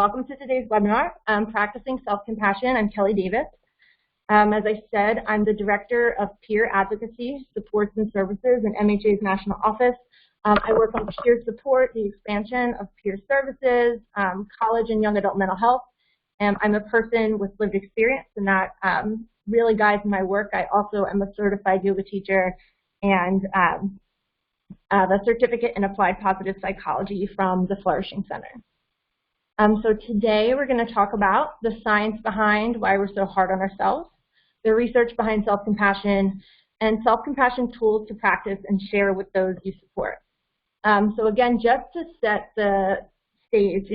Welcome to today's webinar, Practicing Self-Compassion. I'm Kelly Davis. As I said, I'm the Director of Peer Advocacy, Supports and Services in MHA's National Office. I work on peer support, the expansion of peer services, college and young adult mental health. I'm a person with lived experience, and that really guides my work. I also am a certified yoga teacher and a certificate in applied positive psychology from the Flourishing Center. So today we're going to talk about the science behind why we're so hard on ourselves, the research behind self-compassion, and self-compassion tools to practice and share with those you support. So again, just to set the stage,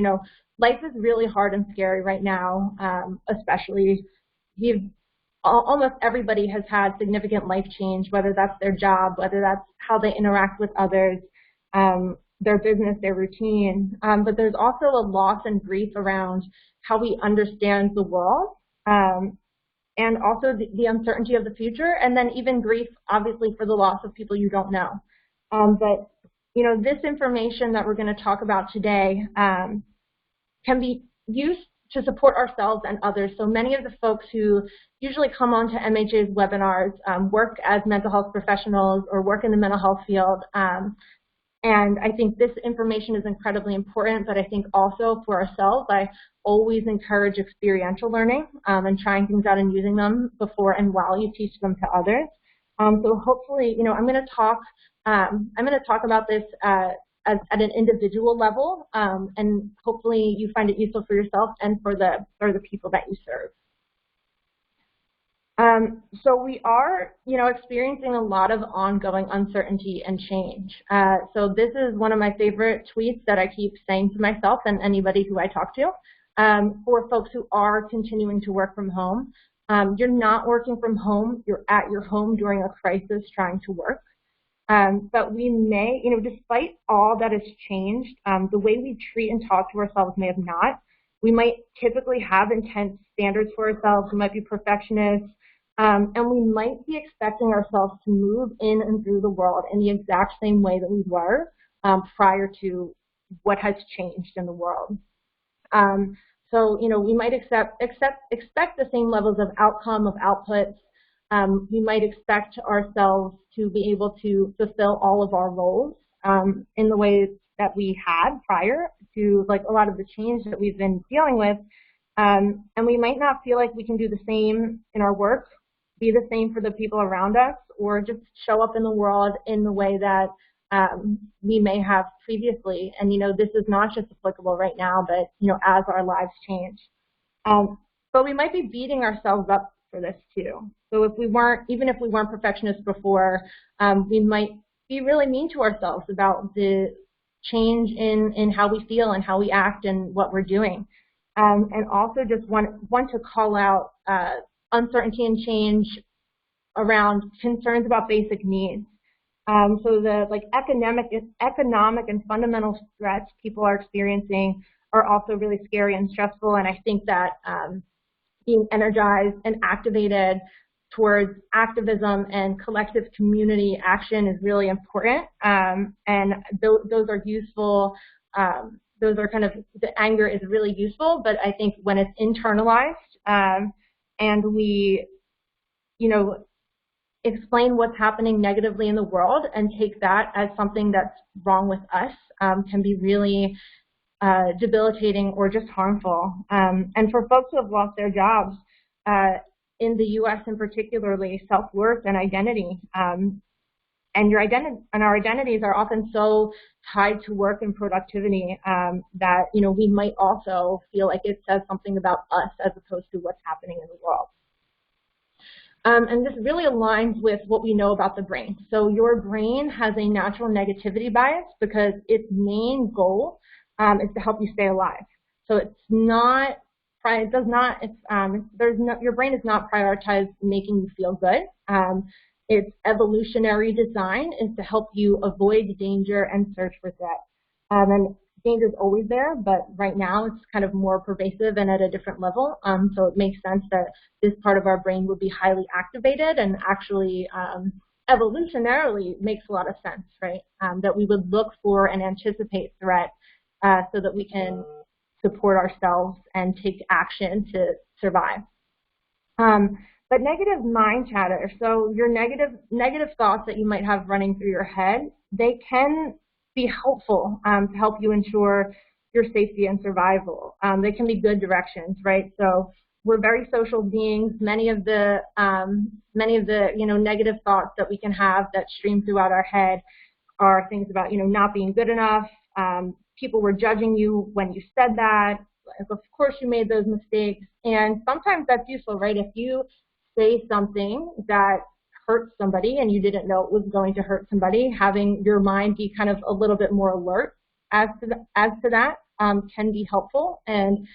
life is really hard and scary right now, especially almost everybody has had significant life change, whether that's their job, whether that's how they interact with others, their business, their routine, but there's also a loss and grief around how we understand the world, and also the uncertainty of the future, and then even grief, obviously, for the loss of people you don't know. But this information that we're going to talk about today can be used to support ourselves and others. So many of the folks who usually come on to MHA's webinars work as mental health professionals or work in the mental health field. And I think this information is incredibly important, but I think also for ourselves, I always encourage experiential learning and trying things out and using them before and while you teach them to others. So hopefully, I'm going to talk about this at an individual level, and hopefully you find it useful for yourself and for the people that you serve. So we are, experiencing a lot of ongoing uncertainty and change. So this is one of my favorite tweets that I keep saying to myself and anybody who I talk to. For folks who are continuing to work from home, you're not working from home, you're at your home during a crisis trying to work. But we may, despite all that has changed, the way we treat and talk to ourselves may have not. We might typically have intense standards for ourselves. We might be perfectionists. And we might be expecting ourselves to move in and through the world in the exact same way that we were prior to what has changed in the world. So, we might expect the same levels of outcome, of outputs. We might expect ourselves to be able to fulfill all of our roles in the ways that we had prior to a lot of the change that we've been dealing with. And we might not feel like we can do the same in our work, be the same for the people around us, or just show up in the world in the way that we may have previously. And, this is not just applicable right now, but, as our lives change. But we might be beating ourselves up for this too. So even if we weren't perfectionists before, we might be really mean to ourselves about the change in how we feel and how we act and what we're doing. And also just want to call out uncertainty and change around concerns about basic needs. So the economic and fundamental threats people are experiencing are also really scary and stressful. And I think that being energized and activated towards activism and collective community action is really important. And those are useful. Those are the anger is really useful, but I think when it's internalized, and we, explain what's happening negatively in the world and take that as something that's wrong with us, can be really debilitating or just harmful. And for folks who have lost their jobs, in the U.S. in particularly, self-worth and identity, and our identities are often so tied to work and productivity that we might also feel like it says something about us as opposed to what's happening in the world. And this really aligns with what we know about the brain. So your brain has a natural negativity bias because its main goal is to help you stay alive. So it's not. Your brain is not prioritized making you feel good. Its evolutionary design is to help you avoid danger and search for threat. And danger is always there, but right now it's more pervasive and at a different level. So it makes sense that this part of our brain would be highly activated, and actually evolutionarily makes a lot of sense, right? That we would look for and anticipate threat so that we can support ourselves and take action to survive. But negative mind chatter, so your negative thoughts that you might have running through your head, they can be helpful to help you ensure your safety and survival. They can be good directions, right? So we're very social beings. Many of the negative thoughts that we can have that stream throughout our head are things about not being good enough. People were judging you when you said that. Of course you made those mistakes. And sometimes that's useful, right? If you say something that hurts somebody and you didn't know it was going to hurt somebody, having your mind be kind of a little bit more alert as to that can be helpful and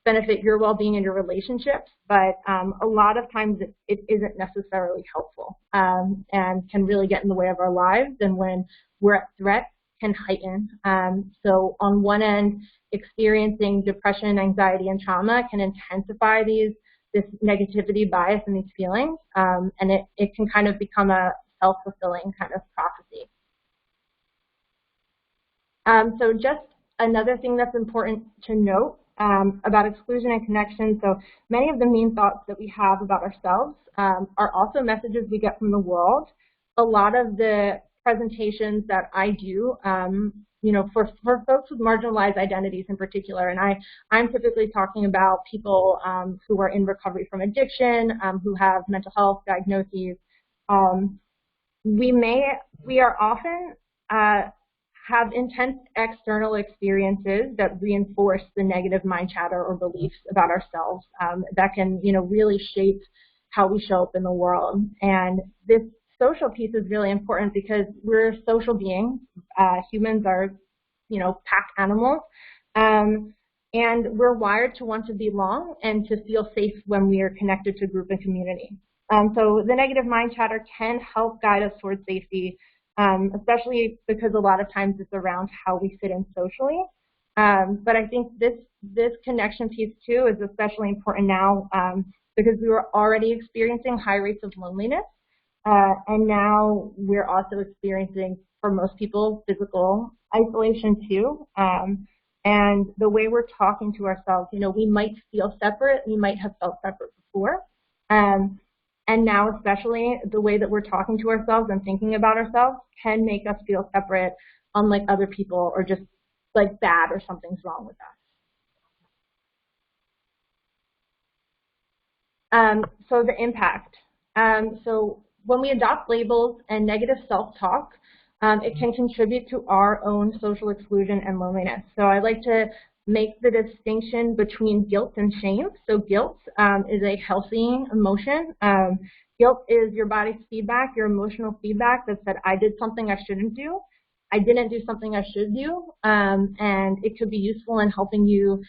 benefit your well-being and your relationships. But a lot of times it isn't necessarily helpful and can really get in the way of our lives. And when we're at threat, can heighten. So on one end, experiencing depression, anxiety, and trauma can intensify this negativity, bias, and these feelings, and it can kind of become a self-fulfilling kind of prophecy. So just another thing that's important to note about exclusion and connection. So many of the mean thoughts that we have about ourselves are also messages we get from the world. A lot of the presentations that I do, for folks with marginalized identities in particular, and I'm typically talking about people who are in recovery from addiction, who have mental health diagnoses. We are often have intense external experiences that reinforce the negative mind chatter or beliefs about ourselves that can, really shape how we show up in the world. And this social piece is really important because we're social beings. Humans are, pack animals, and we're wired to want to belong and to feel safe when we are connected to group and community. So the negative mind chatter can help guide us towards safety, especially because a lot of times it's around how we fit in socially. But I think this connection piece too is especially important now because we were already experiencing high rates of loneliness. And now we're also experiencing, for most people, physical isolation too. And the way we're talking to ourselves, we might feel separate. We might have felt separate before. And now especially the way that we're talking to ourselves and thinking about ourselves can make us feel separate, unlike other people, or just like bad or something's wrong with us. So the impact. So when we adopt labels and negative self-talk, it can contribute to our own social exclusion and loneliness. So I like to make the distinction between guilt and shame. So guilt is a healthy emotion. Guilt is your body's feedback, your emotional feedback that said, I did something I shouldn't do. I didn't do something I should do. And it could be useful in helping you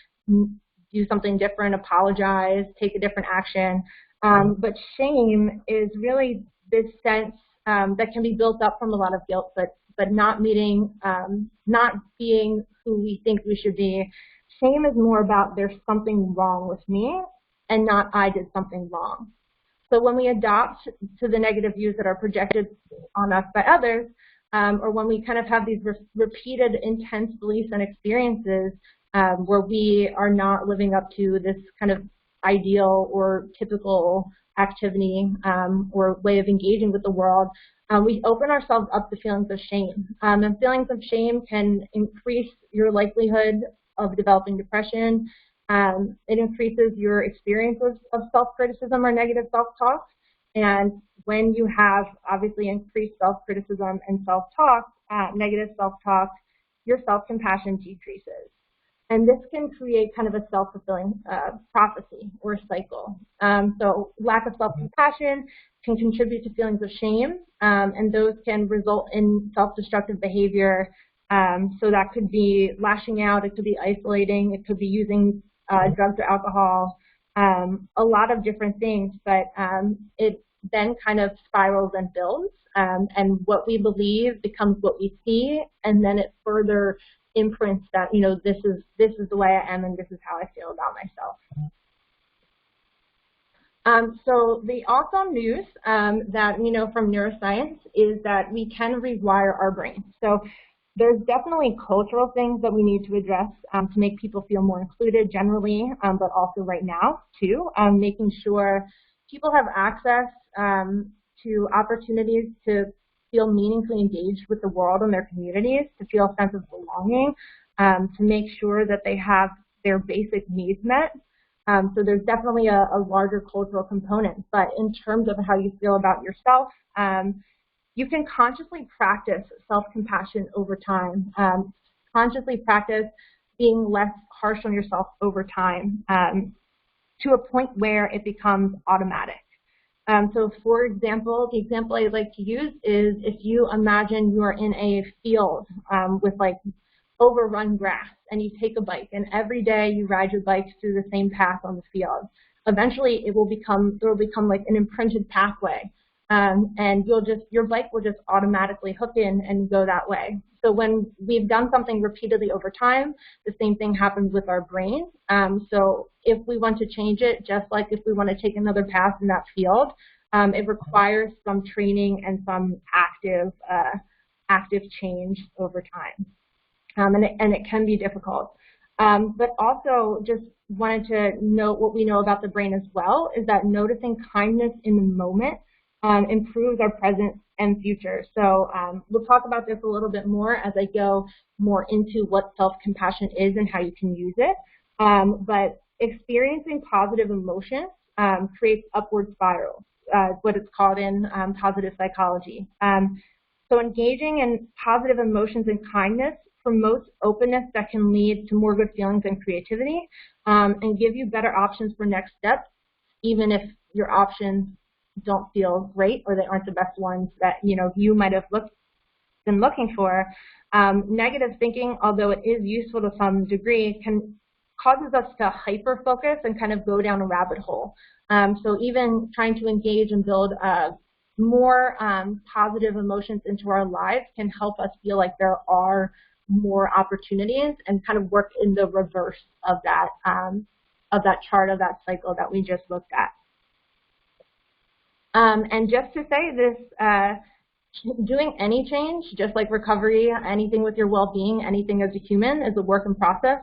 do something different, apologize, take a different action. But shame is really this sense that can be built up from a lot of guilt, but not being who we think we should be. Shame is more about there's something wrong with me and not I did something wrong. So when we adopt to the negative views that are projected on us by others, or when we kind of have these repeated intense beliefs and experiences where we are not living up to this kind of ideal or typical activity or way of engaging with the world, we open ourselves up to feelings of shame. And feelings of shame can increase your likelihood of developing depression. It increases your experiences of self-criticism or negative self-talk. And when you have obviously increased self-criticism and self-talk, negative self-talk, your self-compassion decreases. And this can create kind of a self-fulfilling prophecy or cycle. So lack of self-compassion can contribute to feelings of shame, and those can result in self-destructive behavior. So that could be lashing out, it could be isolating, it could be using drugs or alcohol, a lot of different things, but it then kind of spirals and builds, and what we believe becomes what we see, and then it further imprints that, this is the way I am and this is how I feel about myself. So the awesome news that we know from neuroscience is that we can rewire our brain. So There's definitely cultural things that we need to address to make people feel more included generally, but also right now too, making sure people have access to opportunities to feel meaningfully engaged with the world and their communities, to feel a sense of belonging, to make sure that they have their basic needs met. So there's definitely a larger cultural component. But in terms of how you feel about yourself, you can consciously practice self-compassion over time, consciously practice being less harsh on yourself over time to a point where it becomes automatic. So for example, the example I like to use is if you imagine you are in a field with like overrun grass and you take a bike and every day you ride your bike through the same path on the field. Eventually it will become like an imprinted pathway. And your bike will just automatically hook in and go that way. So when we've done something repeatedly over time, the same thing happens with our brain. So if we want to change it, just like if we want to take another path in that field, it requires some training and some active change over time. And it can be difficult. But also just wanted to note what we know about the brain as well is that noticing kindness in the moment improves our present and future. So we'll talk about this a little bit more as I go more into what self-compassion is and how you can use it. But experiencing positive emotions creates upward spirals, what it's called in positive psychology. So engaging in positive emotions and kindness promotes openness that can lead to more good feelings and creativity and give you better options for next steps, even if your options don't feel great or they aren't the best ones that you might have been looking for. Negative thinking, although it is useful to some degree, causes us to hyper focus and kind of go down a rabbit hole. So even trying to engage and build more positive emotions into our lives can help us feel like there are more opportunities and kind of work in the reverse of that chart of that cycle that we just looked at. And just to say this, doing any change, just like recovery, anything with your well-being, anything as a human is a work in process.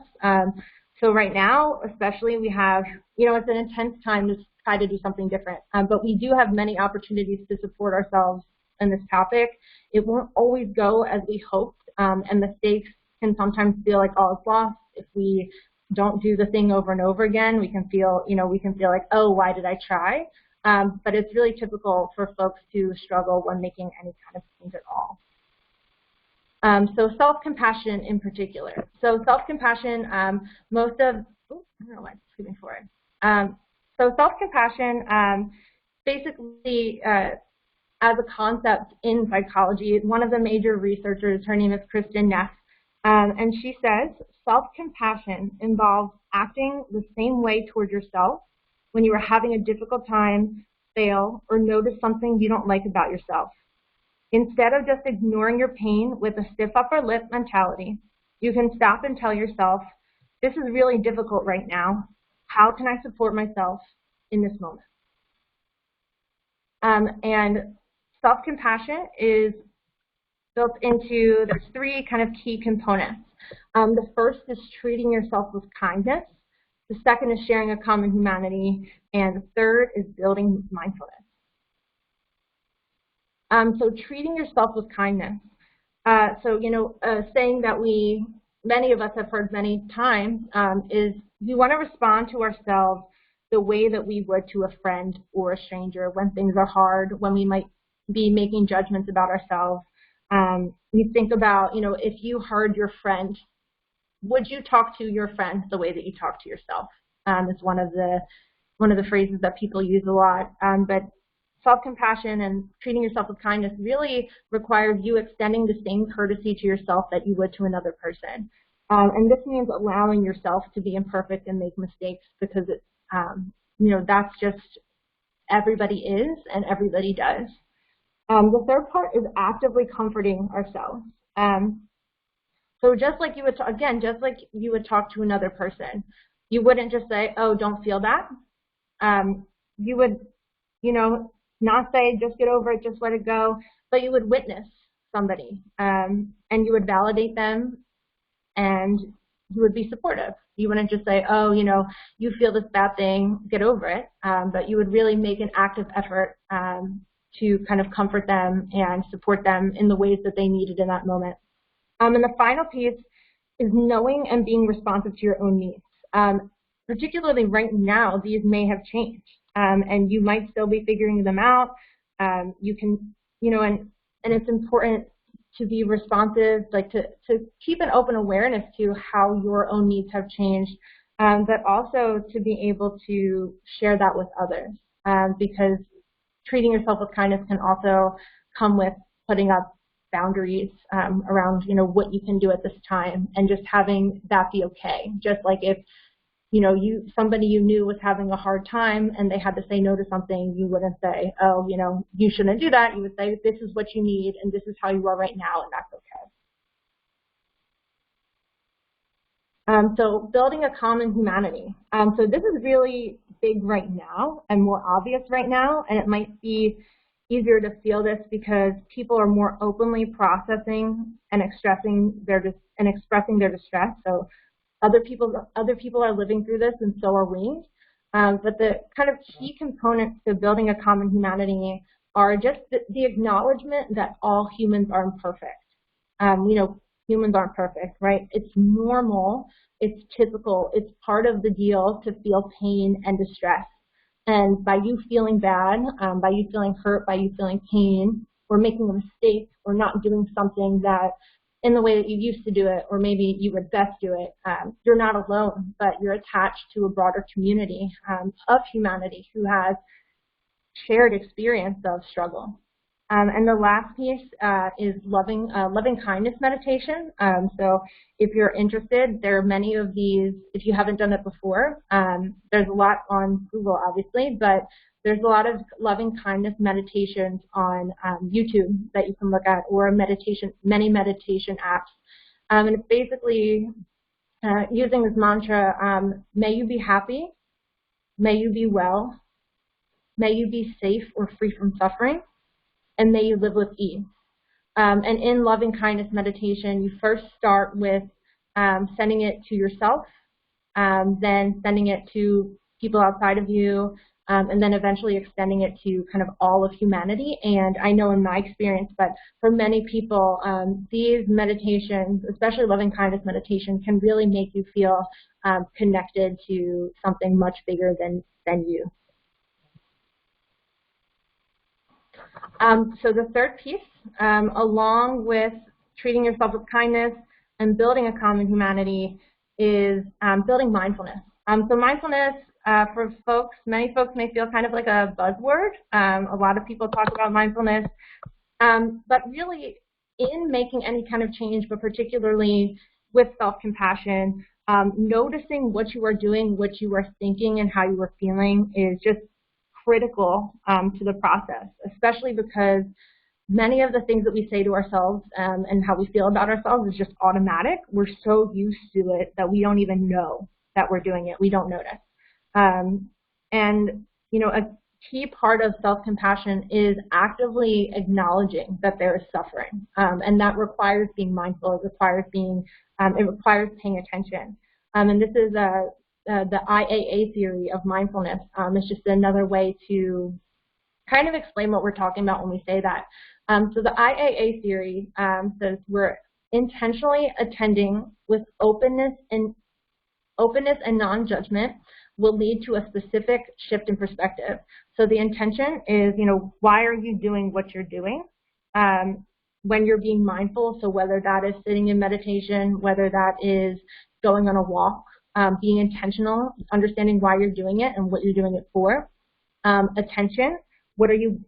So right now, especially, we have, it's an intense time to try to do something different. But we do have many opportunities to support ourselves in this topic. It won't always go as we hoped, and mistakes can sometimes feel like all is lost. If we don't do the thing over and over again, we can feel like, oh, why did I try? But it's really typical for folks to struggle when making any kind of change at all. So self-compassion in particular. So self-compassion, I don't know why it's skipping forward. So self-compassion, basically, as a concept in psychology, one of the major researchers, her name is Kristen Neff, and she says, self-compassion involves acting the same way toward yourself when you are having a difficult time, fail, or notice something you don't like about yourself. Instead of just ignoring your pain with a stiff upper lip mentality, you can stop and tell yourself, this is really difficult right now. How can I support myself in this moment? And self-compassion is built into, there's three kind of key components. The first is treating yourself with kindness. The second is sharing a common humanity, and the third is building mindfulness. So treating yourself with kindness. Saying that many of us have heard many times is we want to respond to ourselves the way that we would to a friend or a stranger when things are hard, when we might be making judgments about ourselves. You think about, if you heard your friend, would you talk to your friend the way that you talk to yourself? It's one of the phrases that people use a lot. But self-compassion and treating yourself with kindness really requires you extending the same courtesy to yourself that you would to another person. And this means allowing yourself to be imperfect and make mistakes because it's, that's just everybody is and everybody does. The third part is actively comforting ourselves. So just like you would talk to another person, you wouldn't just say, oh, don't feel that. You would, not say, just get over it, just let it go, but you would witness somebody, and you would validate them, and you would be supportive. You wouldn't just say, oh, you know, you feel this bad thing, get over it, but you would really make an active effort to kind of comfort them and support them in the ways that they needed in that moment. And the final piece is knowing and being responsive to your own needs. Particularly right now, these may have changed, and you might still be figuring them out. You can, you know, and it's important to be responsive, like to keep an open awareness to how your own needs have changed, but also to be able to share that with others, because treating yourself with kindness can also come with putting up boundaries around, you know, what you can do at this time, and just having that be okay. Just like if, you know, somebody you knew was having a hard time and they had to say no to something, you wouldn't say, oh, you know, you shouldn't do that. You would say, this is what you need and this is how you are right now, and that's okay. So building a common humanity. So this is really big right now and more obvious right now, and it might be easier to feel this because people are more openly processing and expressing their distress. So other people are living through this, and so are we. But the kind of key components to building a common humanity are just the acknowledgement that all humans are imperfect. You know, humans aren't perfect, right? It's normal, it's typical, it's part of the deal to feel pain and distress. And by you feeling bad, by you feeling hurt, by you feeling pain, or making a mistake, or not doing something that in the way that you used to do it, or maybe you would best do it, you're not alone, but you're attached to a broader community of humanity who has shared experience of struggle. And the last piece is loving kindness meditation. So if you're interested, there are many of these. If you haven't done it before, there's a lot on Google, obviously, but there's a lot of loving kindness meditations on YouTube that you can look at, or many meditation apps. And it's basically using this mantra, may you be happy, may you be well, may you be safe or free from suffering, and may you live with ease. And in loving kindness meditation, you first start with sending it to yourself, then sending it to people outside of you, and then eventually extending it to kind of all of humanity. And I know in my experience, but for many people, these meditations, especially loving kindness meditation, can really make you feel connected to something much bigger than you. So the third piece, along with treating yourself with kindness and building a common humanity, is building mindfulness. So mindfulness, for many folks may feel kind of like a buzzword. A lot of people talk about mindfulness, but really in making any kind of change, but particularly with self-compassion, noticing what you are doing, what you are thinking, and how you are feeling is just critical to the process, especially because many of the things that we say to ourselves and how we feel about ourselves is just automatic. We're so used to it that we don't even know that we're doing it. We don't notice. And, you know, a key part of self-compassion is actively acknowledging that there is suffering. And that requires being mindful. It requires paying attention. And this is the IAA theory of mindfulness. It's just another way to kind of explain what we're talking about when we say that. So the IAA theory says we're intentionally attending with openness and non-judgment will lead to a specific shift in perspective. So the intention is, you know, why are you doing what you're doing when you're being mindful? So whether that is sitting in meditation, whether that is going on a walk, being intentional, understanding why you're doing it and what you're doing it for. Attention, what are you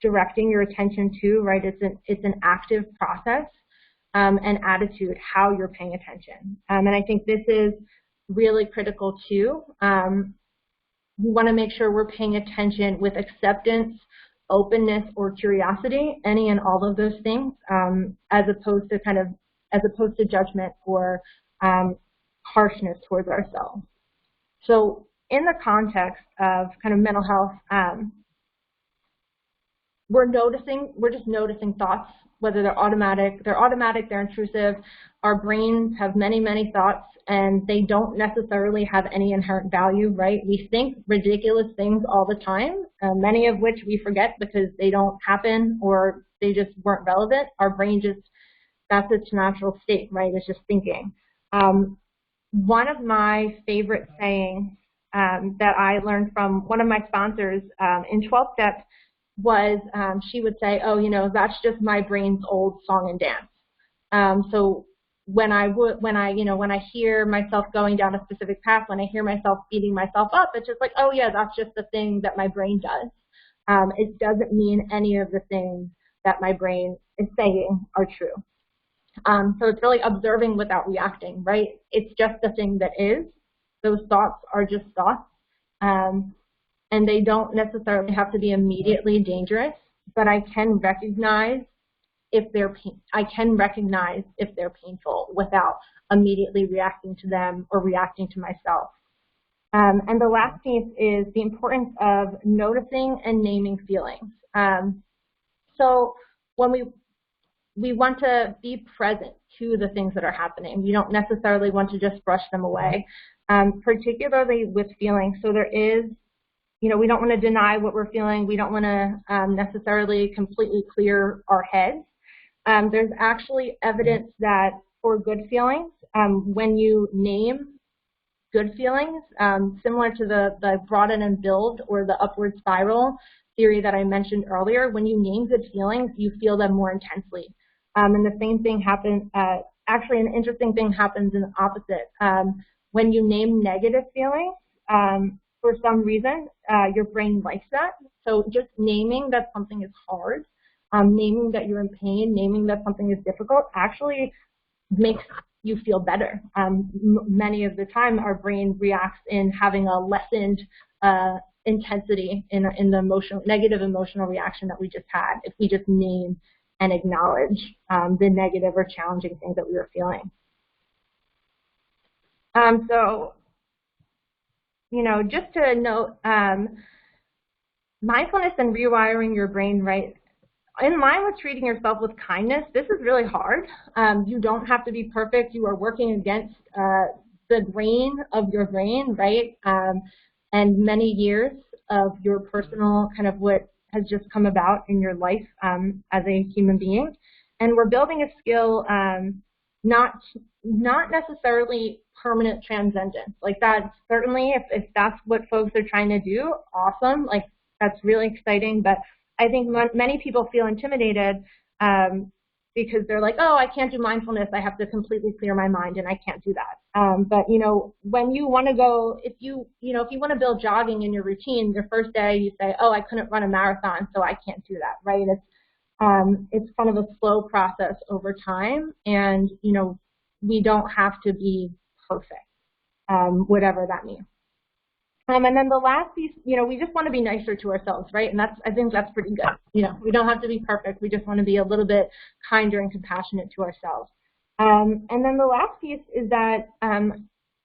directing your attention to, right? It's an active process. And attitude, how you're paying attention. And I think this is really critical too. We want to make sure we're paying attention with acceptance, openness, or curiosity, any and all of those things, as opposed to judgment or harshness towards ourselves. So in the context of kind of mental health, we're just noticing thoughts whether they're automatic, they're intrusive. Our brains have many, many thoughts, and they don't necessarily have any inherent value, right? We think ridiculous things all the time, many of which we forget because they don't happen or they just weren't relevant. Our brain just, that's its natural state, right? It's just thinking. One of my favorite sayings that I learned from one of my sponsors in 12 Steps was she would say, oh, you know, that's just my brain's old song and dance. So when I hear myself going down a specific path, when I hear myself beating myself up, it's just like, oh yeah, that's just the thing that my brain does. It doesn't mean any of the things that my brain is saying are true. So it's really observing without reacting, right? It's just the thing that is. Those thoughts are just thoughts. And they don't necessarily have to be immediately dangerous, but I can recognize if they're painful without immediately reacting to them or reacting to myself. And the last piece is the importance of noticing and naming feelings. So when we want to be present to the things that are happening. We don't necessarily want to just brush them away, particularly with feelings. So there is, you know, we don't want to deny what we're feeling. We don't want to necessarily completely clear our heads. There's actually evidence that for good feelings, when you name good feelings, similar to the broaden and build or the upward spiral theory that I mentioned earlier, when you name good feelings, you feel them more intensely. And the same thing happens, actually an interesting thing happens in the opposite. When you name negative feelings, for some reason, your brain likes that. So just naming that something is hard, naming that you're in pain, naming that something is difficult actually makes you feel better. Many of the time, our brain reacts in having a lessened intensity in the negative emotional reaction that we just had if we just name and acknowledge the negative or challenging things that we were feeling. So, you know, just to note, mindfulness and rewiring your brain, right? In line with treating yourself with kindness, this is really hard. You don't have to be perfect. You are working against the grain of your brain, right? And many years of your personal kind of what has just come about in your life as a human being. And we're building a skill, not necessarily permanent transcendence. Like that, certainly if that's what folks are trying to do, awesome. Like that's really exciting. But I think many people feel intimidated because they're like, oh, I can't do mindfulness. I have to completely clear my mind, and I can't do that. But you know, when you want to go, if you want to build jogging in your routine, your first day you say, oh, I couldn't run a marathon, so I can't do that, right? It's kind of a slow process over time, and you know, we don't have to be perfect, whatever that means. And then the last piece, you know, we just want to be nicer to ourselves, right? And I think that's pretty good. You know, we don't have to be perfect. We just want to be a little bit kinder and compassionate to ourselves. And then the last piece is that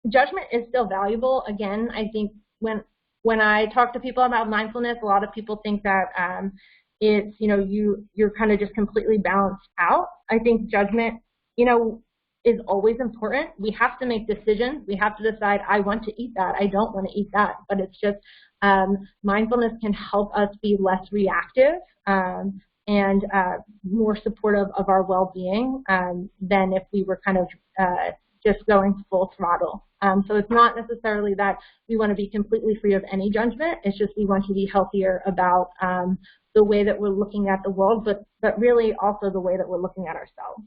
judgment is still valuable. Again, I think when I talk to people about mindfulness, a lot of people think that it's, you know, you're kind of just completely balanced out. I think judgment, you know, is always important. We have to make decisions. We have to decide, I want to eat that, I don't want to eat that. But it's just mindfulness can help us be less reactive and more supportive of our well-being than if we were kind of just going full throttle. So it's not necessarily that we want to be completely free of any judgment. It's just we want to be healthier about the way that we're looking at the world, but really also the way that we're looking at ourselves.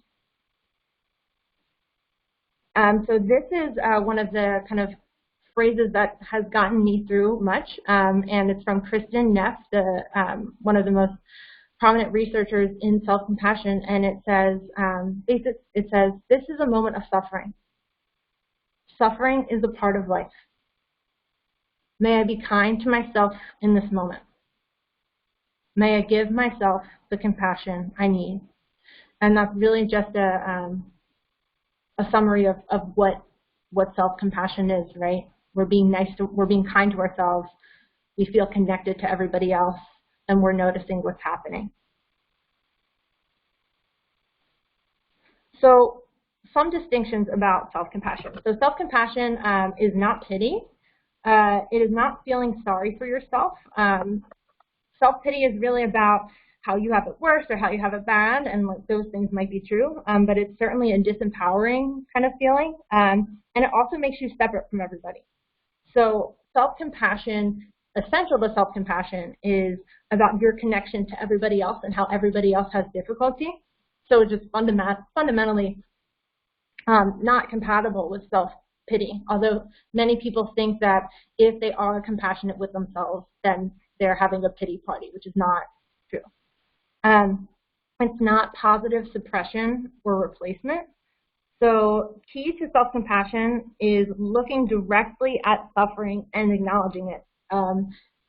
So this is one of the kind of phrases that has gotten me through much, and it's from Kristen Neff, one of the most prominent researchers in self-compassion, and it says, this is a moment of suffering. Suffering is a part of life. May I be kind to myself in this moment. May I give myself the compassion I need. And that's really just a summary of what self-compassion is, right? We're being kind to ourselves. We feel connected to everybody else, and we're noticing what's happening. So some distinctions about self-compassion. So self-compassion is not pity. It is not feeling sorry for yourself. Self-pity is really about how you have it worse or how you have it bad, and like those things might be true, but it's certainly a disempowering kind of feeling, and it also makes you separate from everybody. So self-compassion, essential to self-compassion, is about your connection to everybody else and how everybody else has difficulty. So it's just fundamentally not compatible with self-pity, although many people think that if they are compassionate with themselves, then they're having a pity party, which is not true. It's not positive suppression or replacement. So key to self-compassion is looking directly at suffering and acknowledging it.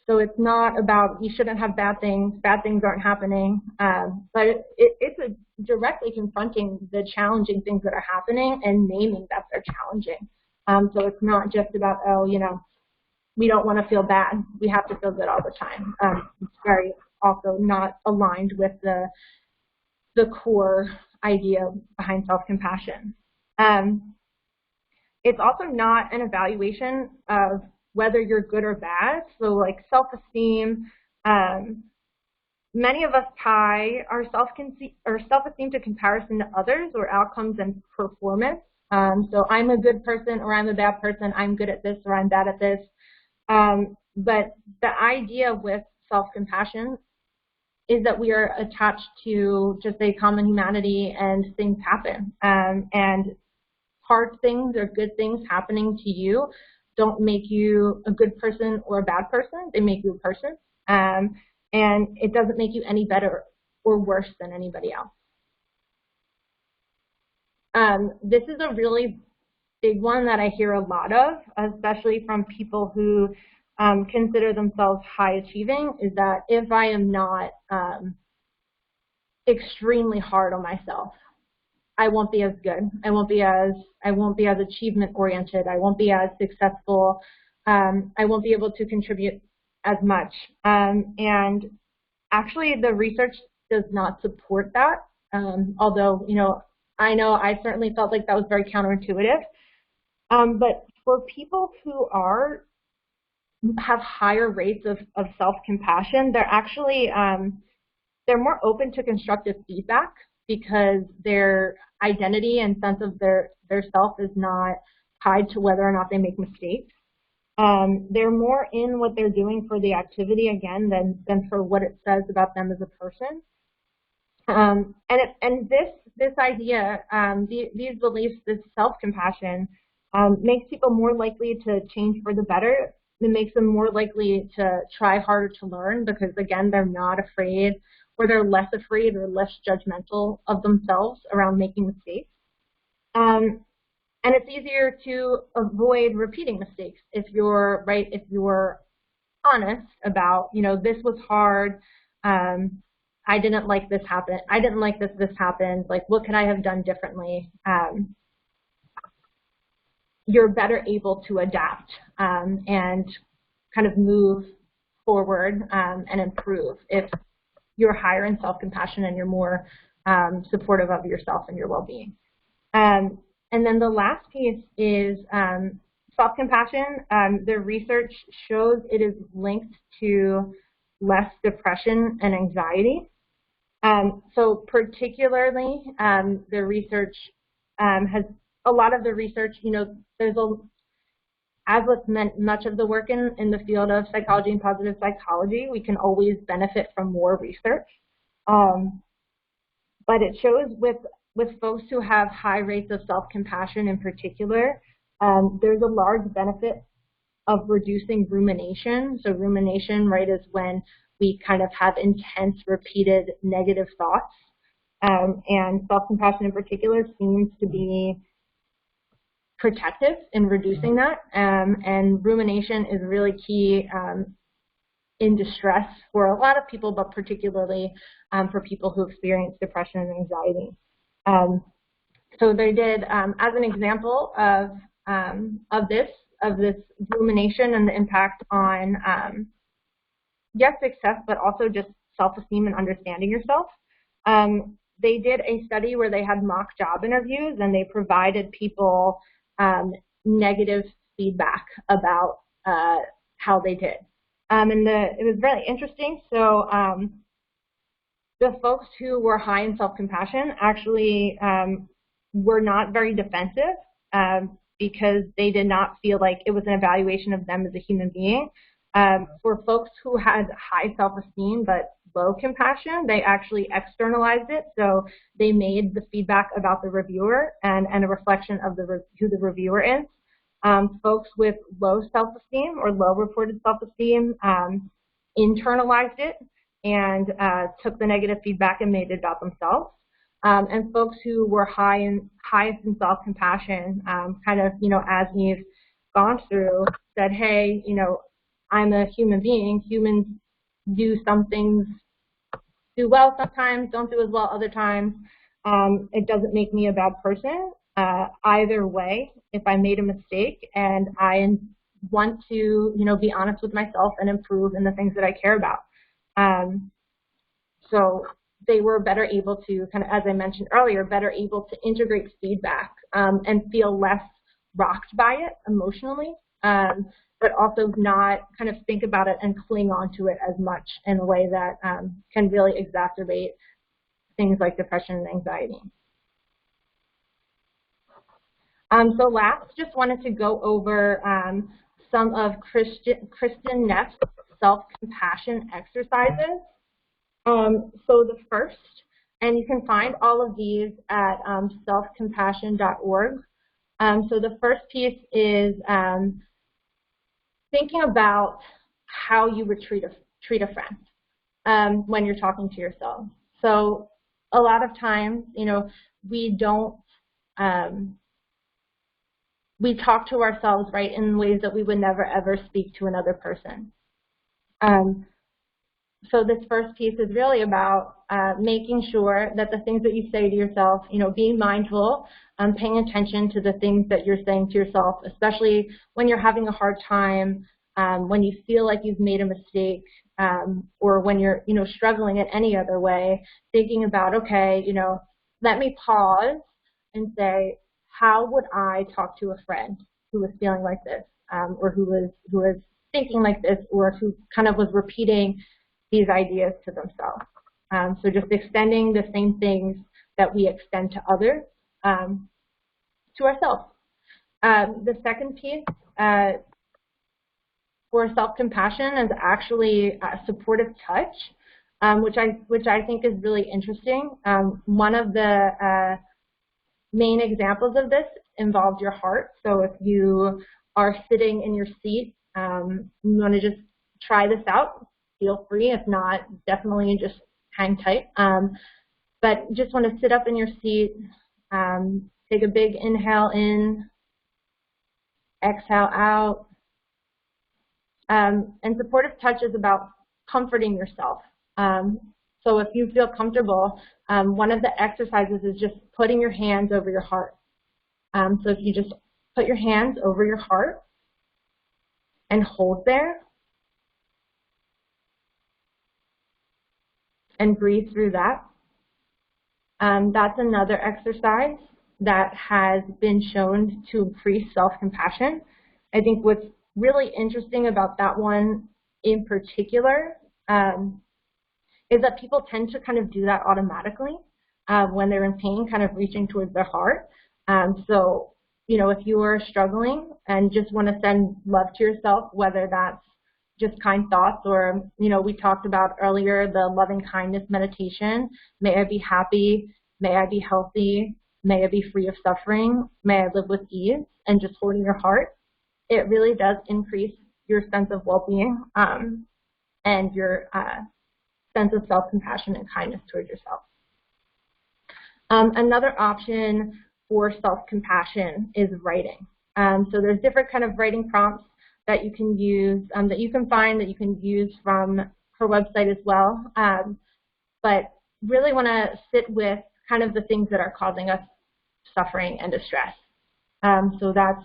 So it's not about you shouldn't have bad things aren't happening, but it's directly confronting the challenging things that are happening and naming that they're challenging. So it's not just about, oh, you know, we don't want to feel bad. We have to feel good all the time. It's very also not aligned with the core idea behind self-compassion. It's also not an evaluation of whether you're good or bad. So like self-esteem, many of us tie our self-esteem to comparison to others or outcomes and performance. So I'm a good person or I'm a bad person. I'm good at this or I'm bad at this. But the idea with self-compassion is that we are attached to just a common humanity and things happen. And hard things or good things happening to you don't make you a good person or a bad person. They make you a person. And it doesn't make you any better or worse than anybody else. This is a really big one that I hear a lot of, especially from people who consider themselves high achieving, is that if I am not extremely hard on myself, I won't be as good. I won't be as achievement oriented. I won't be as successful. I won't be able to contribute as much. And actually, the research does not support that. Although, you know I certainly felt like that was very counterintuitive. But for people who have higher rates of self-compassion, they're actually they're more open to constructive feedback because their identity and sense of their self is not tied to whether or not they make mistakes. They're more in what they're doing for the activity again than for what it says about them as a person. And this idea, these beliefs, this self-compassion, makes people more likely to change for the better. It makes them more likely to try harder to learn because, again, they're not afraid, or they're less afraid or less judgmental of themselves around making mistakes. And it's easier to avoid repeating mistakes if you're honest about, this was hard. I didn't like this happen. I didn't like this happened. Like, what could I have done differently? You're better able to adapt and kind of move forward and improve if you're higher in self-compassion and you're more supportive of yourself and your well-being. And then the last piece is self-compassion. The research shows it is linked to less depression and anxiety. So particularly, the research has a lot of the research, there's as with much of the work in the field of psychology and positive psychology, we can always benefit from more research. But it shows with folks who have high rates of self-compassion in particular, there's a large benefit of reducing rumination. So rumination, right, is when we kind of have intense, repeated negative thoughts. And self-compassion in particular seems to be protective in reducing that. And rumination is really key in distress for a lot of people, but particularly for people who experience depression and anxiety. So they did, as an example of this rumination and the impact on, yes, success, but also just self-esteem and understanding yourself. they did a study where they had mock job interviews, and they provided people negative feedback about how they did. And it was really interesting. So the folks who were high in self-compassion actually were not very defensive because they did not feel like it was an evaluation of them as a human being. For folks who had high self-esteem but low compassion, they actually externalized it. So they made the feedback about the reviewer and a reflection of who the reviewer is. Folks with low self-esteem or low reported self-esteem internalized it and took the negative feedback and made it about themselves. And folks who were highest in self-compassion, kind of, as we've gone through, said, hey, I'm a human being. Humans do some things, do well sometimes, don't do as well other times. It doesn't make me a bad person. Either way, if I made a mistake and I want to, be honest with myself and improve in the things that I care about. So they were better able to, kind of, as I mentioned earlier, better able to integrate feedback and feel less rocked by it emotionally, but also not kind of think about it and cling on to it as much in a way that can really exacerbate things like depression and anxiety. So last, just wanted to go over some of Kristen Neff's self-compassion exercises. So the first, and you can find all of these at selfcompassion.org. So the first piece is thinking about how you would treat a friend when you're talking to yourself. So a lot of times, we don't, we talk to ourselves, right, in ways that we would never ever speak to another person. So this first piece is really about making sure that the things that you say to yourself, being mindful, paying attention to the things that you're saying to yourself, especially when you're having a hard time, when you feel like you've made a mistake, or when you're, struggling in any other way, thinking about, okay, let me pause and say, how would I talk to a friend who was feeling like this, or who was thinking like this, or who kind of was repeating these ideas to themselves. So just extending the same things that we extend to others to ourselves. The second piece for self-compassion is actually supportive touch, which I think is really interesting. One of the main examples of this involves your heart. So if you are sitting in your seat, you want to just try this out. Feel free. If not, definitely just hang tight. But just want to sit up in your seat, take a big inhale in, exhale out. And supportive touch is about comforting yourself. So if you feel comfortable, one of the exercises is just putting your hands over your heart. So if you just put your hands over your heart and hold there and breathe through that. That's another exercise that has been shown to increase self-compassion. I think what's really interesting about that one in particular is that people tend to kind of do that automatically when they're in pain, kind of reaching towards their heart. So, if you are struggling and just want to send love to yourself, whether that's just kind thoughts or, we talked about earlier, the loving kindness meditation, may I be happy, may I be healthy, may I be free of suffering, may I live with ease, and just holding your heart, it really does increase your sense of well-being and your sense of self-compassion and kindness towards yourself. Another option for self-compassion is writing. So there's different kind of writing prompts that you can use, that you can find, that you can use from her website as well. But really want to sit with kind of the things that are causing us suffering and distress. So that's,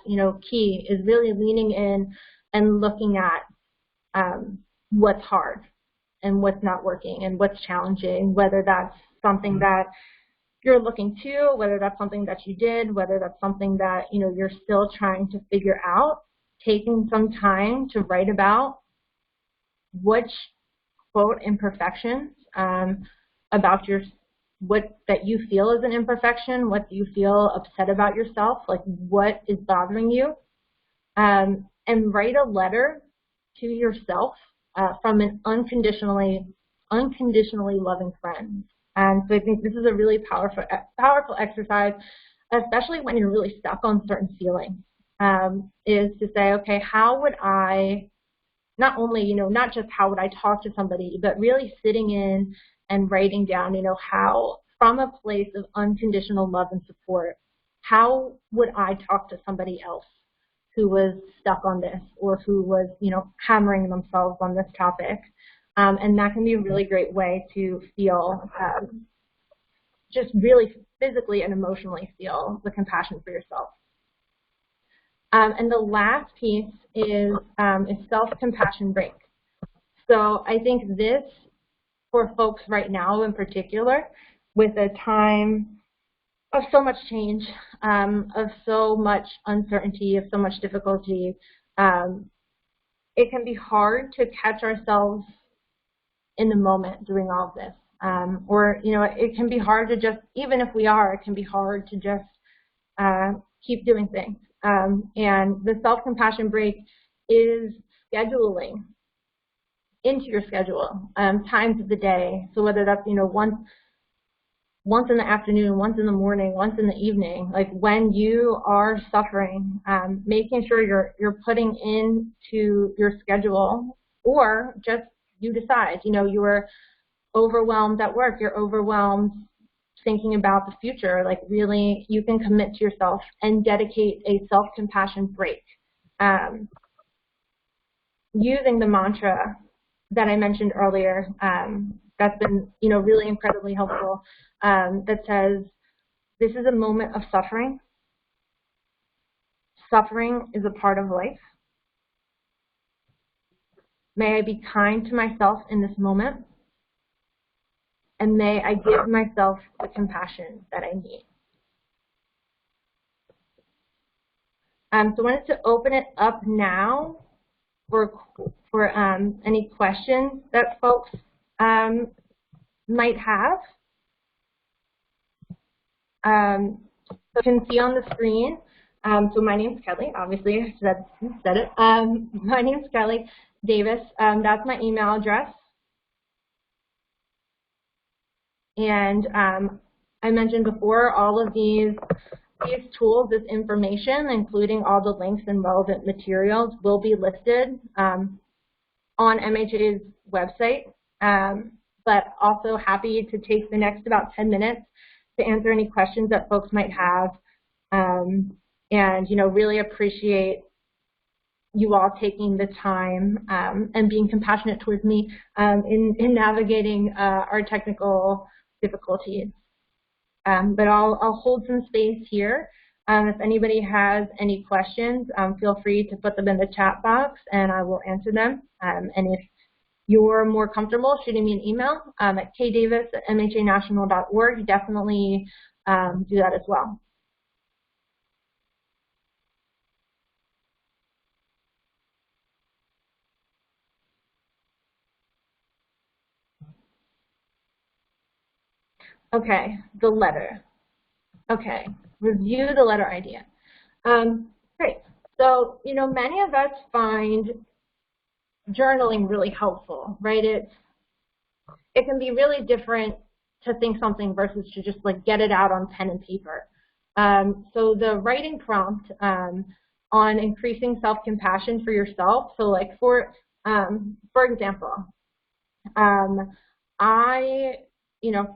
key is really leaning in and looking at what's hard and what's not working and what's challenging, whether that's something that you're looking to, whether that's something that you did, whether that's something that, you know, you're still trying to figure out, taking some time to write about which, quote, imperfections about what that you feel is an imperfection, what do you feel upset about yourself, like what is bothering you, and write a letter to yourself from an unconditionally loving friend. And so I think this is a really powerful exercise, especially when you're really stuck on certain feelings, is to say, okay, how would I, not only, you know, not just how would I talk to somebody, but really sitting in and writing down, you know, how, from a place of unconditional love and support, how would I talk to somebody else who was stuck on this or who was, you know, hammering themselves on this topic? And that can be a really great way to feel, just really physically and emotionally feel the compassion for yourself. And the last piece is self-compassion break. So I think this, for folks right now in particular, with a time of so much change, of so much uncertainty, of so much difficulty, it can be hard to catch ourselves in the moment doing all of this. Or, you know, it can be hard to just, even if we are, it can be hard to just keep doing things. And the self-compassion break is scheduling into your schedule times of the day. So whether that's, you know, once in the afternoon, once in the morning, once in the evening, like when you are suffering, making sure you're putting into your schedule, or just you decide, you know, you're overwhelmed at work, you're overwhelmed thinking about the future, like really you can commit to yourself and dedicate a self-compassion break. Using the mantra that I mentioned earlier, that's been, you know, really incredibly helpful, that says, this is a moment of suffering. Suffering is a part of life. May I be kind to myself in this moment, and may I give myself the compassion that I need. So I wanted to open it up now for any questions that folks might have. So you can see on the screen, so my name's Kelly, obviously I said it. My name's Kelly Davis, that's my email address. And I mentioned before, all of these tools, this information, including all the links and relevant materials, will be listed on MHA's website. But also happy to take the next about 10 minutes to answer any questions that folks might have. And, you know, really appreciate you all taking the time and being compassionate towards me in navigating our technical difficulties. But I'll hold some space here. If anybody has any questions, feel free to put them in the chat box and I will answer them. And if you're more comfortable shooting me an email at kdavis@mhanational.org, definitely do that as well. Okay, the letter. Okay, review the letter idea. Great. So, you know, many of us find journaling really helpful, right? It can be really different to think something versus to just like get it out on pen and paper. So the writing prompt on increasing self-compassion for yourself. So like for example,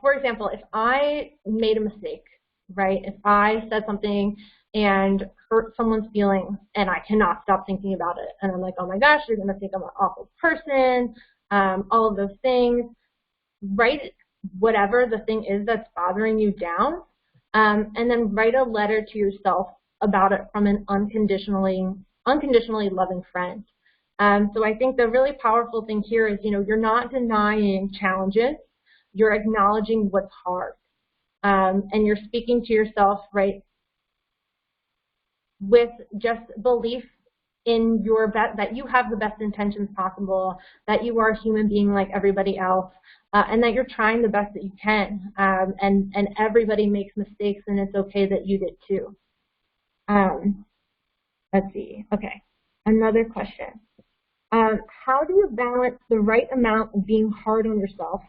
for example, if I made a mistake, right? If I said something and hurt someone's feelings and I cannot stop thinking about it, and I'm like, oh my gosh, you're gonna think I'm an awful person, all of those things, write whatever the thing is that's bothering you down, and then write a letter to yourself about it from an unconditionally loving friend. So I think the really powerful thing here is, you know, you're not denying challenges, you're acknowledging what's hard. and you're speaking to yourself, right, with just belief in your that you have the best intentions possible, that you are a human being like everybody else, and that you're trying the best that you can, and everybody makes mistakes, and it's okay that you did too. Let's see. Okay, another question. How do you balance the right amount of being hard on yourself,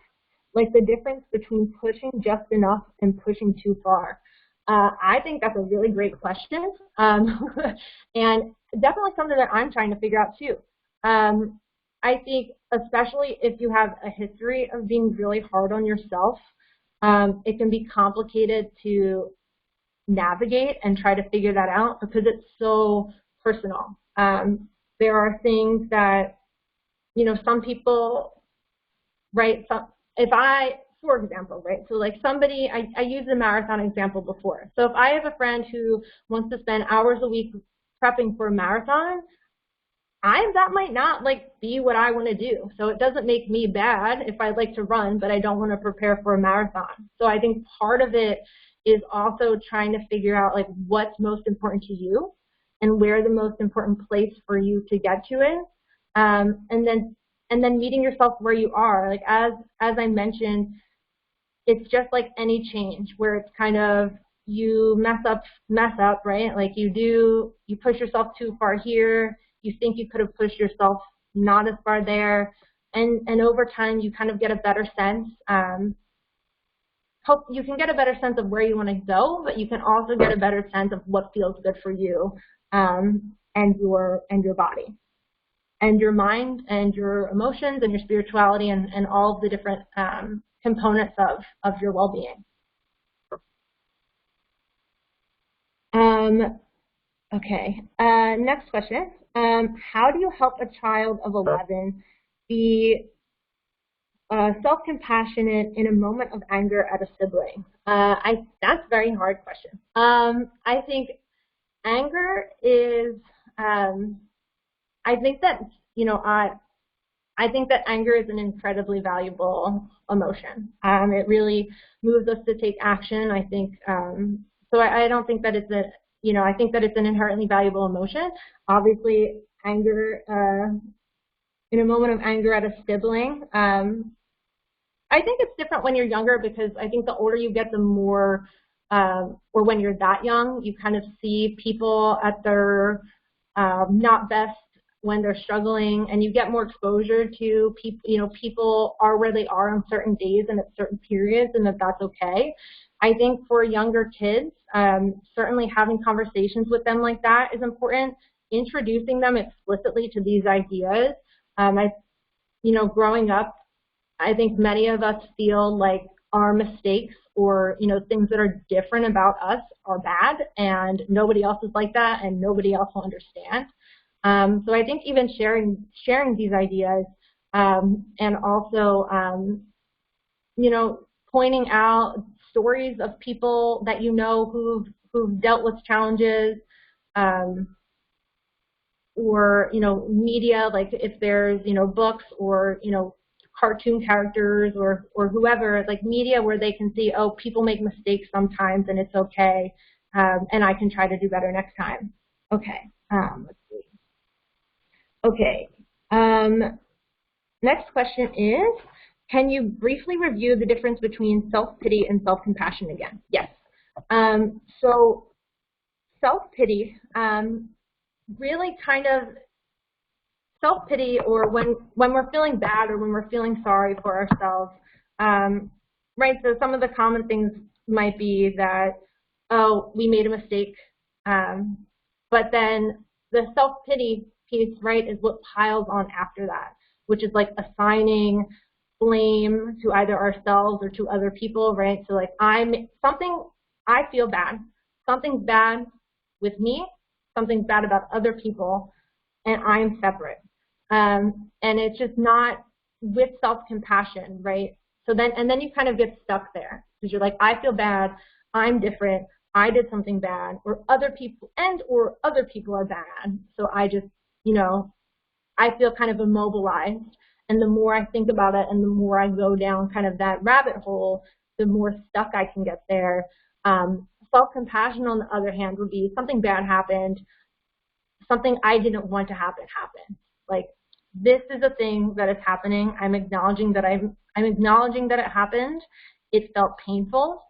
like the difference between pushing just enough and pushing too far? I think that's a really great question, and definitely something that I'm trying to figure out too. I think especially if you have a history of being really hard on yourself, it can be complicated to navigate and try to figure that out because it's so personal. There are things that, you know, some people, right, for example, right, so like somebody, I used the marathon example before. So if I have a friend who wants to spend hours a week prepping for a marathon, that might not like be what I want to do. So it doesn't make me bad if I like to run, but I don't want to prepare for a marathon. So I think part of it is also trying to figure out like what's most important to you and where the most important place for you to get to is, and then meeting yourself where you are. Like as I mentioned, it's just like any change where it's kind of you mess up, right? Like you push yourself too far here. You think you could have pushed yourself not as far there, and over time you kind of get a better sense. You can get a better sense of where you want to go, but you can also get a better sense of what feels good for you, and your body, and your mind, and your emotions, and your spirituality, and all of the different components of your well-being. Okay, next question. How do you help a child of 11 be self-compassionate in a moment of anger at a sibling? That's a very hard question. I think anger is, I think that, you know, I think that anger is an incredibly valuable emotion. It really moves us to take action. I think, so I don't think that it's I think that it's an inherently valuable emotion. Obviously, anger, in a moment of anger at a sibling, I think it's different when you're younger because I think the older you get, the more, or when you're that young, you kind of see people at their not best when they're struggling, and you get more exposure to people. You know, people are where they are on certain days and at certain periods, and that's okay. I think for younger kids, certainly having conversations with them like that is important. Introducing them explicitly to these ideas. Growing up, I think many of us feel like our mistakes or, things that are different about us are bad, and nobody else is like that, and nobody else will understand. So I think even sharing these ideas, and also, pointing out stories of people that who've dealt with challenges, or media, like if there's books or cartoon characters or whoever, like media where they can see, oh, people make mistakes sometimes and it's okay, and I can try to do better next time. Okay, let's see. Okay, next question is, can you briefly review the difference between self-pity and self-compassion again? Yes. So self-pity, really kind of self-pity, or when we're feeling bad or when we're feeling sorry for ourselves, right? So some of the common things might be that, oh, we made a mistake, but then the self-pity piece, right, is what piles on after that, which is like assigning blame to either ourselves or to other people, right? So like I feel bad, something's bad with me, something's bad about other people, and I'm separate. And it's just not with self-compassion, right? So then you kind of get stuck there because you're like, I feel bad, I'm different, I did something bad, or other people are bad. So I just, I feel kind of immobilized. And the more I think about it and the more I go down kind of that rabbit hole, the more stuck I can get there. Self-compassion, on the other hand, would be something bad happened, something I didn't want to happen happened. Like, this is a thing that is happening. I'm acknowledging that I'm acknowledging that it happened. It felt painful.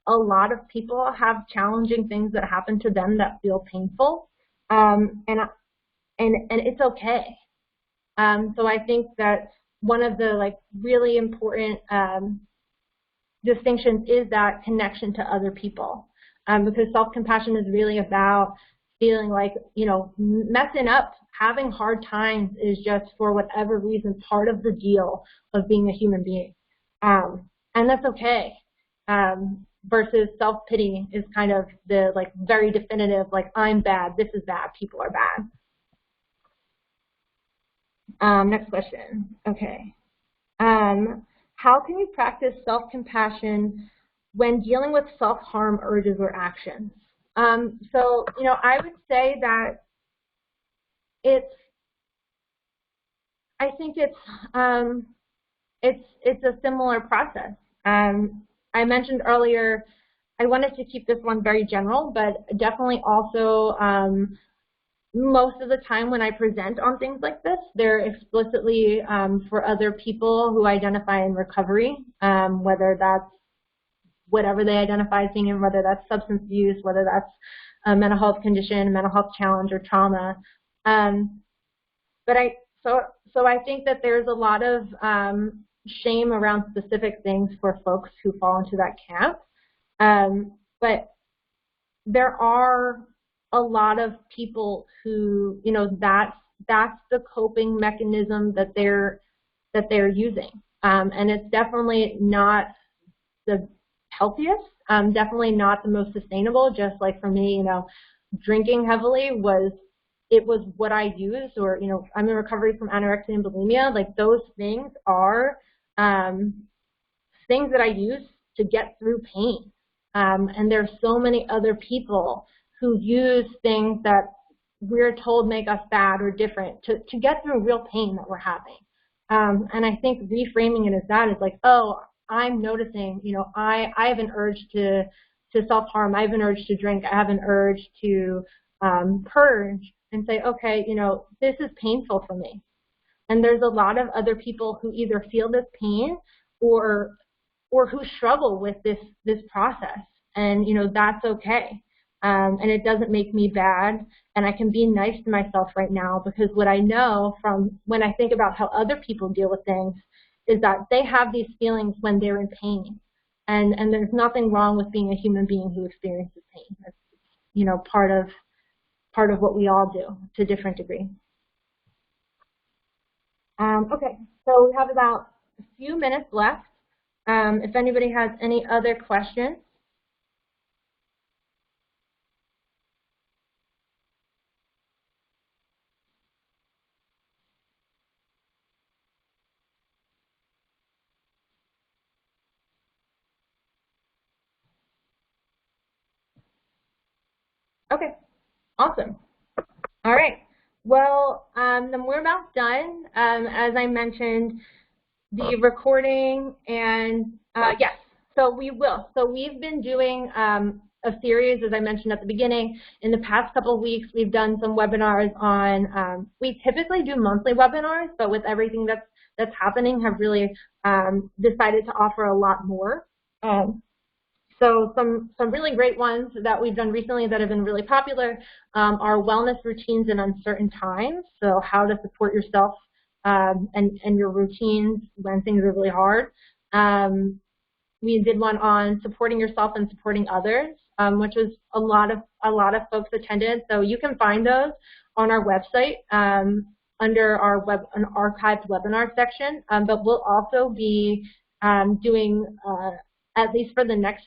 A lot of people have challenging things that happen to them that feel painful, and it's okay. So I think that one of the really important distinctions is that connection to other people, because self-compassion is really about feeling like, messing up, having hard times is just, for whatever reason, part of the deal of being a human being, and that's okay. Versus self-pity is kind of the very definitive, I'm bad, this is bad, people are bad. Next question. Okay. How can you practice self-compassion when dealing with self-harm urges or actions? So, I would say that I think it's a similar process. I mentioned earlier, I wanted to keep this one very general, but definitely also most of the time when I present on things like this, they're explicitly for other people who identify in recovery, whether that's whatever they identify as being in, whether that's substance abuse, whether that's a mental health condition, mental health challenge, or trauma. So I think that there's a lot of shame around specific things for folks who fall into that camp. But there are a lot of people who, that's the coping mechanism that they're using, and it's definitely not the healthiest, definitely not the most sustainable. Just like for me, drinking heavily was what I used, or I'm in recovery from anorexia and bulimia. Those things are things that I use to get through pain, and there's so many other people who use things that we're told make us bad or different to get through real pain that we're having. And I think reframing it as that is oh, I'm noticing, I have an urge to self-harm, I have an urge to drink, I have an urge to purge, and say, okay, this is painful for me. And there's a lot of other people who either feel this pain or who struggle with this process, and that's okay. And it doesn't make me bad, and I can be nice to myself right now, because what I know from when I think about how other people deal with things is that they have these feelings when they're in pain, and there's nothing wrong with being a human being who experiences pain. That's part of what we all do to a different degree. Okay, so we have about a few minutes left. If anybody has any other questions. Okay, awesome. All right. Well, then we're about done. As I mentioned, the recording and yes, so we will. So we've been doing a series, as I mentioned at the beginning. In the past couple of weeks, we've done some webinars on. We typically do monthly webinars, but with everything that's happening, have really decided to offer a lot more. So some really great ones that we've done recently that have been really popular are wellness routines in uncertain times. So how to support yourself and your routines when things are really hard. We did one on supporting yourself and supporting others, which was a lot of folks attended. So you can find those on our website under an archived webinar section. But we'll also be doing, at least for the next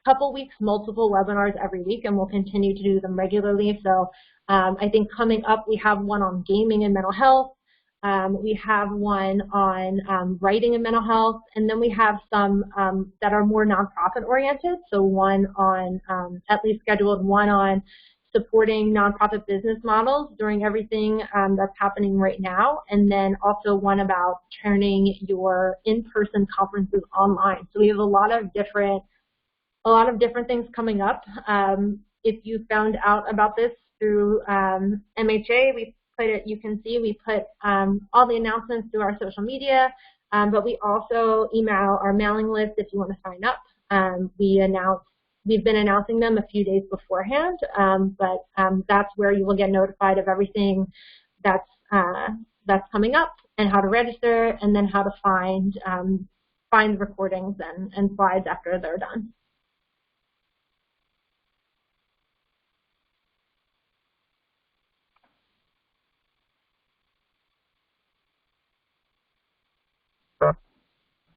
couple weeks, multiple webinars every week, and we'll continue to do them regularly. So I think coming up, we have one on gaming and mental health. We have one on writing and mental health, and then we have some that are more nonprofit oriented. So one on, at least scheduled, one on supporting nonprofit business models during everything that's happening right now, and then also one about turning your in-person conferences online. So we have a lot of different things coming up. If you found out about this through MHA, we put it. You can see we put all the announcements through our social media, but we also email our mailing list if you want to sign up. We've been announcing them a few days beforehand, but that's where you will get notified of everything that's coming up and how to register, and then how to find recordings and slides after they're done.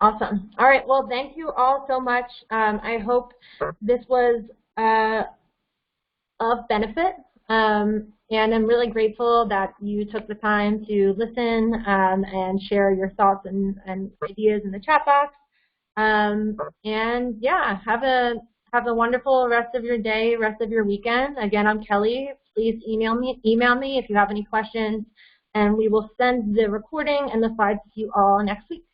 Awesome. All right. Well, thank you all so much. I hope this was of benefit, and I'm really grateful that you took the time to listen and share your thoughts and ideas in the chat box. And yeah, have a wonderful rest of your day, rest of your weekend. Again, I'm Kelly. Please email me if you have any questions, and we will send the recording and the slides to you all next week.